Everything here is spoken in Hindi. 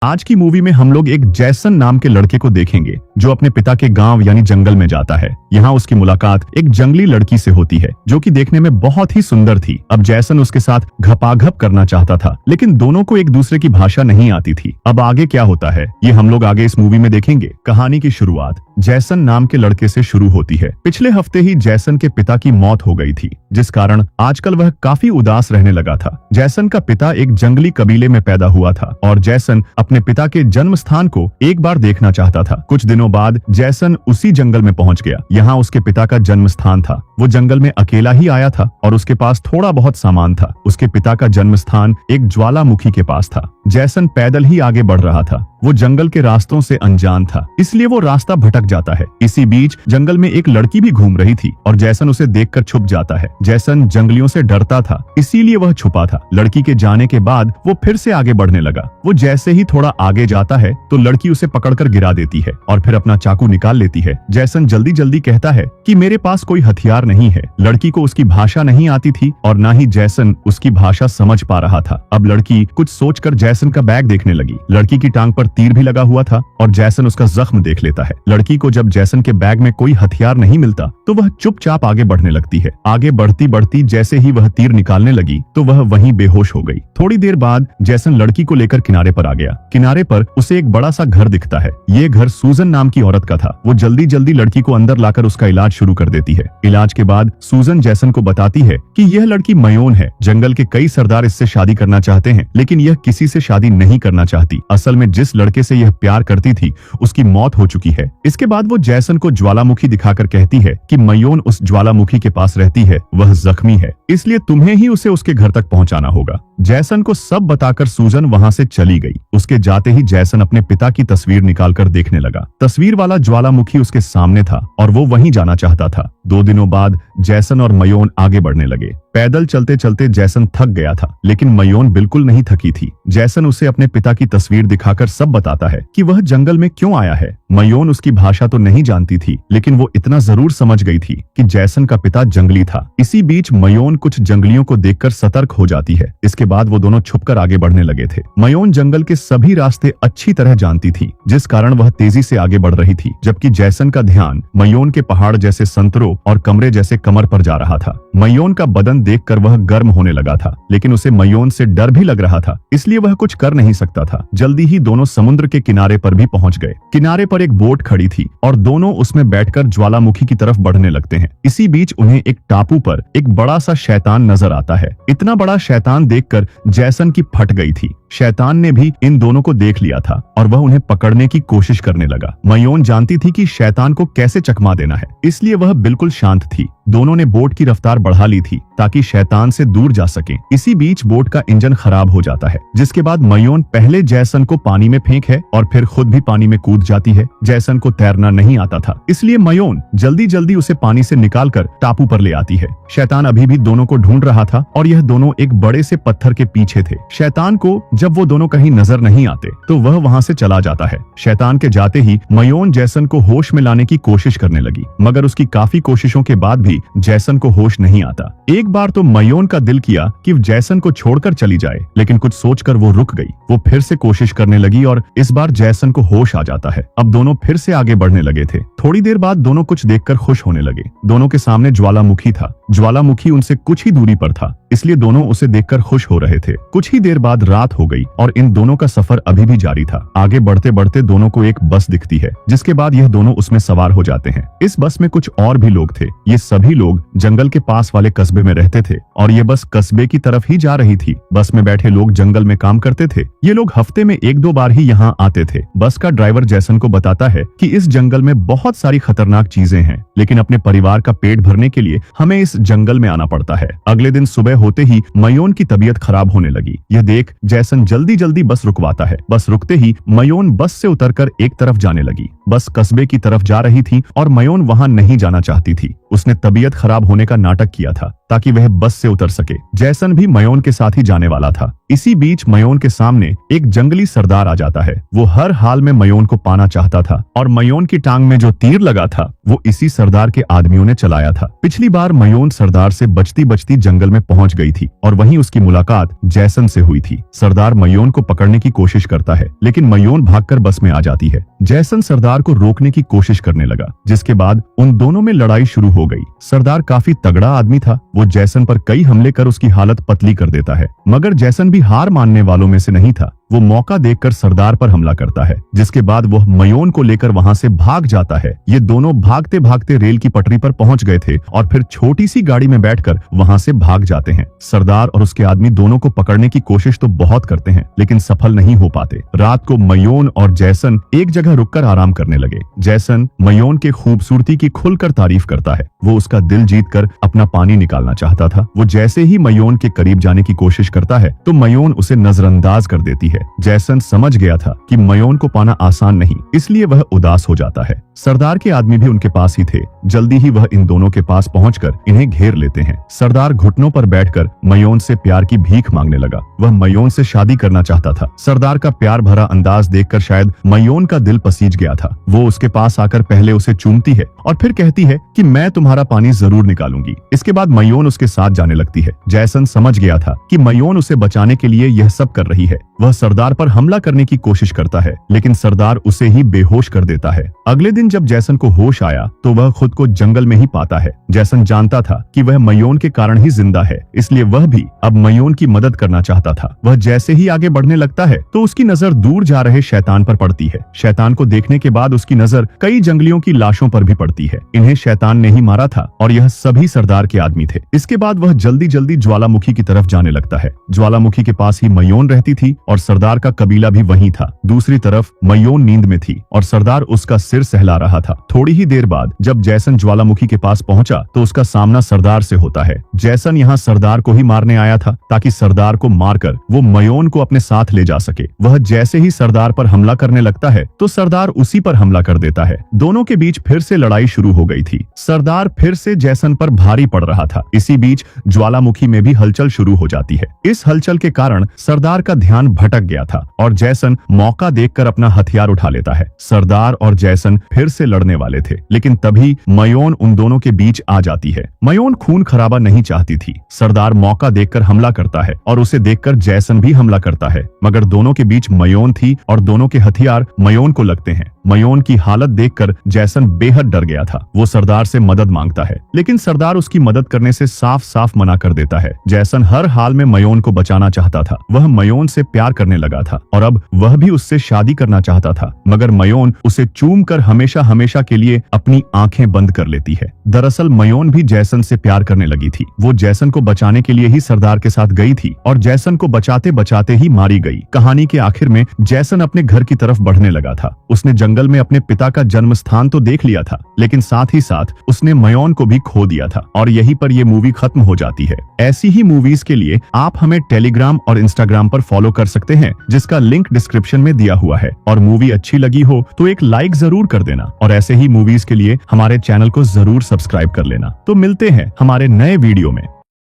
आज की मूवी में हम लोग एक जैसन नाम के लड़के को देखेंगे जो अपने पिता के गांव यानी जंगल में जाता है। यहाँ उसकी मुलाकात एक जंगली लड़की से होती है जो कि देखने में बहुत ही सुंदर थी। अब जैसन उसके साथ घपाघप करना चाहता था, लेकिन दोनों को एक दूसरे की भाषा नहीं आती थी। अब आगे क्या होता है ये हम लोग आगे इस मूवी में देखेंगे। कहानी की शुरुआत जैसन नाम के लड़के से शुरू होती है। पिछले हफ्ते ही जैसन के पिता की मौत हो गई थी, जिस कारण आजकल वह काफी उदास रहने लगा था। जैसन का पिता एक जंगली कबीले में पैदा हुआ था और जैसन अपने पिता के जन्म स्थान को एक बार देखना चाहता था। कुछ दिनों बाद जैसन उसी जंगल में पहुंच गया। यहाँ उसके पिता का जन्म स्थान था। वो जंगल में अकेला ही आया था और उसके पास थोड़ा बहुत सामान था। उसके पिता का जन्म स्थान एक ज्वालामुखी के पास था। जैसन पैदल ही आगे बढ़ रहा था। वो जंगल के रास्तों से अनजान था, इसलिए वो रास्ता भटक जाता है। इसी बीच जंगल में एक लड़की भी घूम रही थी और जैसन उसे देखकर छुप जाता है। जैसन जंगलियों से डरता था, इसीलिए वह छुपा था। लड़की के जाने के बाद वो फिर से आगे बढ़ने लगा। वो जैसे ही थोड़ा आगे जाता है तो लड़की उसे पकड़कर गिरा देती है और फिर अपना चाकू निकाल लेती है। जैसन जल्दी जल्दी कहता है कि मेरे पास कोई हथियार नहीं है। लड़की को उसकी भाषा नहीं आती थी और न ही जैसन उसकी भाषा समझ पा रहा था। अब लड़की कुछ सोचकर जैसन का बैग देखने लगी। लड़की की टांग पर तीर भी लगा हुआ था और जैसन उसका जख्म देख लेता है। लड़की को जब जैसन के बैग में कोई हथियार नहीं मिलता तो वह चुपचाप आगे बढ़ने लगती है। आगे बढ़ती बढ़ती जैसे ही वह तीर निकालने लगी तो वह वहीं बेहोश हो गई। थोड़ी देर बाद जैसन लड़की को लेकर किनारे पर आ गया। किनारे पर उसे एक बड़ा सा घर दिखता है। ये घर सूजन नाम की औरत का था। वो जल्दी जल्दी लड़की को अंदर लाकर उसका इलाज शुरू कर देती है। इलाज के बाद सूजन जैसन को बताती है कि यह लड़की मयोन है। जंगल के कई सरदार इससे शादी करना चाहते हैं, लेकिन यह किसी से शादी नहीं करना चाहती। असल में जिस लड़के से यह प्यार करती थी उसकी मौत हो चुकी है। इसके बाद वो जैसन को ज्वालामुखी दिखाकर कहती है कि मयोन उस ज्वालामुखी के पास रहती है, वह जख्मी है, इसलिए तुम्हें ही उसे उसके घर तक पहुंचाना होगा। जैसन को सब बताकर सूजन वहां से चली गई। उसके जाते ही जैसन अपने पिता की तस्वीर निकालकर देखने लगा। तस्वीर वाला ज्वालामुखी उसके सामने था और वो वहीं जाना चाहता था। 2 दिनों बाद जैसन और मयोन आगे बढ़ने लगे। पैदल चलते चलते जैसन थक गया था, लेकिन मयोन बिल्कुल नहीं थकी थी। जैसन उसे अपने पिता की तस्वीर दिखाकर सब बताता है कि वह जंगल में क्यों आया है। मयोन उसकी भाषा तो नहीं जानती थी, लेकिन वो इतना जरूर समझ गई थी कि जैसन का पिता जंगली था। इसी बीच मयोन कुछ जंगलियों को देखकर सतर्क हो जाती है। इसके बाद वो दोनों छुपकर आगे बढ़ने लगे थे। मयोन जंगल के सभी रास्ते अच्छी तरह जानती थी, जिस कारण वह तेजी से आगे बढ़ रही थी, जबकि जैसन का ध्यान मयोन के पहाड़ जैसे संतरों और कमरे जैसे कमर पर जा रहा था। मयोन का बदन देखकर वह गर्म होने लगा था, लेकिन उसे मयोन से डर भी लग रहा था, इसलिए वह कुछ कर नहीं सकता था। जल्दी ही दोनों समुद्र के किनारे पर भी पहुंच गए। किनारे पर एक बोट खड़ी थी और दोनों उसमें बैठकर ज्वालामुखी की तरफ बढ़ने लगते हैं। इसी बीच उन्हें एक टापू पर एक बड़ा सा शैतान नजर आता है। इतना बड़ा शैतान देखकर जैसन की फट गई थी। शैतान ने भी इन दोनों को देख लिया था और वह उन्हें पकड़ने की कोशिश करने लगा। मयोन जानती थी कि शैतान को कैसे चकमा देना है, इसलिए वह बिल्कुल शांत थी। दोनों ने बोट की रफ्तार बढ़ा ली थी ताकि शैतान से दूर जा सके। इसी बीच बोट का इंजन खराब हो जाता है, जिसके बाद मयोन पहले जैसन को पानी में फेंक है और फिर खुद भी पानी में कूद जाती है। जैसन को तैरना नहीं आता था, इसलिए मयोन जल्दी जल्दी उसे पानी से निकालकर टापू पर ले आती है। शैतान अभी भी दोनों को ढूंढ रहा था और यह दोनों एक बड़े से पत्थर के पीछे थे। शैतान को जब वो दोनों कहीं नजर नहीं आते तो वह वहां से चला जाता है। शैतान के जाते ही मयोन जैसन को होश में लाने की कोशिश करने लगी, मगर उसकी काफी कोशिशों के बाद भी जैसन को होश नहीं आता। एक बार तो मयोन का दिल किया कि जैसन को छोड़कर चली जाए, लेकिन कुछ सोचकर वो रुक गई। वो फिर से कोशिश करने लगी और इस बार जैसन को होश आ जाता है। अब दोनों फिर से आगे बढ़ने लगे थे। थोड़ी देर बाद दोनों कुछ देखकर खुश होने लगे। दोनों के सामने ज्वालामुखी था। ज्वालामुखी उनसे कुछ ही दूरी पर था, इसलिए दोनों उसे देखकर खुश हो रहे थे। कुछ ही देर बाद रात हो गई और इन दोनों का सफर अभी भी जारी था। आगे बढ़ते बढ़ते दोनों को एक बस दिखती है, जिसके बाद यह दोनों उसमें सवार हो जाते हैं। इस बस में कुछ और भी लोग थे। ये सभी लोग जंगल के पास वाले कस्बे में रहते थे और ये बस कस्बे की तरफ ही जा रही थी। बस में बैठे लोग जंगल में काम करते थे। ये लोग हफ्ते में 1-2 बार ही यहाँ आते थे। बस का ड्राइवर जैसन को बताता है कि इस जंगल में बहुत सारी खतरनाक चीजें हैं, लेकिन अपने परिवार का पेट भरने के लिए हमें इस जंगल में आना पड़ता है। अगले दिन सुबह होते ही मयोन की तबीयत खराब होने लगी। यह देख जैसन जल्दी जल्दी बस रुकवाता है। बस रुकते ही मयोन बस से उतरकर एक तरफ जाने लगी। बस कस्बे की तरफ जा रही थी और मयोन वहां नहीं जाना चाहती थी। उसने तबीयत खराब होने का नाटक किया था ताकि वह बस से उतर सके। जैसन भी मयोन के साथ ही जाने वाला था। इसी बीच मयोन के सामने एक जंगली सरदार आ जाता है। वो हर हाल में मयोन को पाना चाहता था और मयोन की टांग में जो तीर लगा था वो इसी सरदार के आदमियों ने चलाया था। पिछली बार मयोन सरदार से बचती बचती जंगल में पहुंच गई थी और वहीं उसकी मुलाकात जैसन से हुई थी। सरदार मयोन को पकड़ने की कोशिश करता है लेकिन मयोन भागकर बस में आ जाती है। जैसन सरदार को रोकने की कोशिश करने लगा, जिसके बाद उन दोनों में लड़ाई शुरू हो गई। सरदार काफी तगड़ा आदमी था। वो जैसन पर कई हमले कर उसकी हालत पतली कर देता है, मगर जैसन भी हार मानने वालों में से नहीं था। वो मौका देखकर सरदार पर हमला करता है, जिसके बाद वह मयोन को लेकर वहां से भाग जाता है। ये दोनों भागते भागते रेल की पटरी पर पहुंच गए थे और फिर छोटी सी गाड़ी में बैठकर वहां से भाग जाते हैं। सरदार और उसके आदमी दोनों को पकड़ने की कोशिश तो बहुत करते हैं लेकिन सफल नहीं हो पाते। रात को मयोन और जैसन एक जगह रुककर आराम करने लगे। जैसन मयोन के खूबसूरती की खुलकर तारीफ करता है। वो उसका दिल जीतकर अपना पानी निकालना चाहता था। वो जैसे ही मयोन के करीब जाने की कोशिश करता है तो मयोन उसे नजरअंदाज कर देती है। जैसन समझ गया था कि मयोन को पाना आसान नहीं, इसलिए वह उदास हो जाता है। सरदार के आदमी भी उनके पास ही थे। जल्दी ही वह इन दोनों के पास पहुंचकर इन्हें घेर लेते हैं। सरदार घुटनों पर बैठकर मयोन से प्यार की भीख मांगने लगा। वह मयोन से शादी करना चाहता था। सरदार का प्यार भरा अंदाज देखकर शायद मयोन का दिल पसीज गया था। वो उसके पास आकर पहले उसे चूमती है और फिर कहती है कि मैं तुम्हारा पानी जरूर निकालूंगी। इसके बाद मयोन उसके साथ जाने लगती है। जैसन समझ गया था कि मयोन उसे बचाने के लिए यह सब कर रही है। वह सरदार पर हमला करने की कोशिश करता है लेकिन सरदार उसे ही बेहोश कर देता है। अगले दिन जब जैसन को होश आया तो वह खुद को जंगल में ही पाता है। जैसन जानता था कि वह मयोन के कारण ही जिंदा है, इसलिए वह भी अब मयोन की मदद करना चाहता था। वह जैसे ही आगे बढ़ने लगता है तो उसकी नजर दूर जा रहे शैतान पर पड़ती है। शैतान को देखने के बाद उसकी नजर कई जंगलियों की लाशों पर भी पड़ती है। इन्हें शैतान ने ही मारा था और यह सभी सरदार के आदमी थे। इसके बाद वह जल्दी जल्दी ज्वालामुखी की तरफ जाने लगता है। ज्वालामुखी के पास ही मयोन रहती थी और सरदार का कबीला भी वहीं था। दूसरी तरफ मयोन नींद में थी और सरदार उसका सिर सहला रहा था। थोड़ी ही देर बाद जब जैसन ज्वालामुखी के पास पहुंचा तो उसका सामना सरदार से होता है। जैसन यहाँ सरदार को ही मारने आया था ताकि सरदार को मारकर वो मयोन को अपने साथ ले जा सके। वह जैसे ही सरदार पर हमला करने लगता है तो सरदार उसी पर हमला कर देता है। दोनों के बीच फिर से लड़ाई शुरू हो गई थी। सरदार फिर से जैसन पर भारी पड़ रहा था। इसी बीच ज्वालामुखी में भी हलचल शुरू हो जाती है। इस हलचल के कारण सरदार का ध्यान भटक गया था और जैसन मौका देखकर अपना हथियार उठा लेता है। सरदार और जैसन फिर से लड़ने वाले थे लेकिन तभी मयोन उन दोनों के बीच आ जाती है। मयोन खून खराबा नहीं चाहती थी। सरदार मौका देखकर हमला करता है और उसे देखकर जैसन भी हमला करता है, मगर दोनों के बीच मयोन थी और दोनों के हथियार मयोन को लगते हैं। मयोन की हालत देखकर जैसन बेहद डर गया था। वो सरदार से मदद मांगता है लेकिन सरदार उसकी मदद करने से साफ साफ मना कर देता है। जैसन हर हाल में मयोन को बचाना चाहता था। वह मयोन से प्यार करने लगा था और अब वह भी उससे शादी करना चाहता था, मगर मयोन उसे चूम कर हमेशा हमेशा के लिए अपनी आंखें बंद कर लेती है। दरअसल मयोन भी जैसन से प्यार करने लगी थी। वो जैसन को बचाने के लिए ही सरदार के साथ गई थी और जैसन को बचाते बचाते ही मारी गई। कहानी के आखिर में जैसन अपने घर की तरफ बढ़ने लगा था। उसने जंगल में अपने पिता का जन्म स्थान तो देख लिया था लेकिन साथ ही साथ उसने मयोन को भी खो दिया था और यहीं पर ये मूवी खत्म हो जाती है। ऐसी ही मूवीज के लिए आप हमें टेलीग्राम और इंस्टाग्राम पर फॉलो कर सकते हैं, जिसका लिंक डिस्क्रिप्शन में दिया हुआ है। और मूवी अच्छी लगी हो तो एक लाइक जरूर कर देना और ऐसे ही मूवीज के लिए हमारे चैनल को जरूर सब्सक्राइब कर लेना। तो मिलते हैं हमारे नए वीडियो में।